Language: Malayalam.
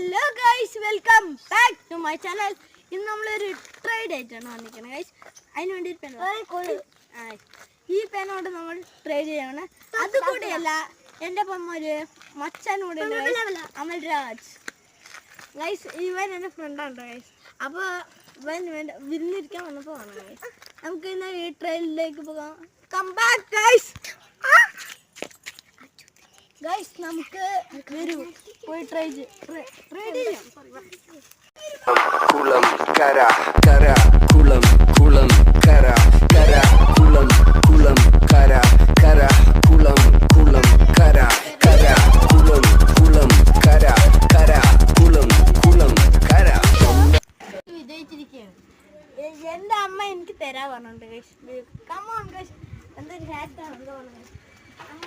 Hello guys, welcome back to my channel. ഇന്ന് നമ്മളൊരു ട്രേഡ് ആയിട്ടാണ് വന്നിരിക്കുന്നത് ഗൈസ്. അതിന് വേണ്ടി ഈ പേനോട് നമ്മൾ ട്രേഡ് ചെയ്യാണ്. അതുകൂടെയല്ല, എൻ്റെ ഒപ്പം ഒരു മച്ചാൻ കൂടെ അമൽ രാജ് ഗൈസ്. ഇവൻ എൻ്റെ ഫ്രണ്ടാണ് ഗൈസ്. അപ്പോൾ ഇവൻ വിരുന്നിരിക്കാൻ വന്നപ്പോൾ വന്നു ഗൈസ്. നമുക്ക് ഇന്ന് ഈ ട്രെയിനിലേക്ക് പോകാം. Come back guys. ഗൈസ്, നമുക്ക് വരൂ, പോയി ട്രൈ ചെയ്യാം. കുളം കര കര കുളം കുളം കര കര കുളം കുളം കര കര കുളം കുളം കര കര കുളം കുളം കര കര കുളം കുളം കര. വിജയിച്ചിരിക്കുകയാണ്. എൻ്റെ അമ്മ എനിക്ക് തരാ പറഞ്ഞിട്ടുണ്ട് ഗൈസ്. Come on guys. എന്തൊരു ഹാറ്റാണ് എന്താ പറഞ്ഞത് അമ്മ.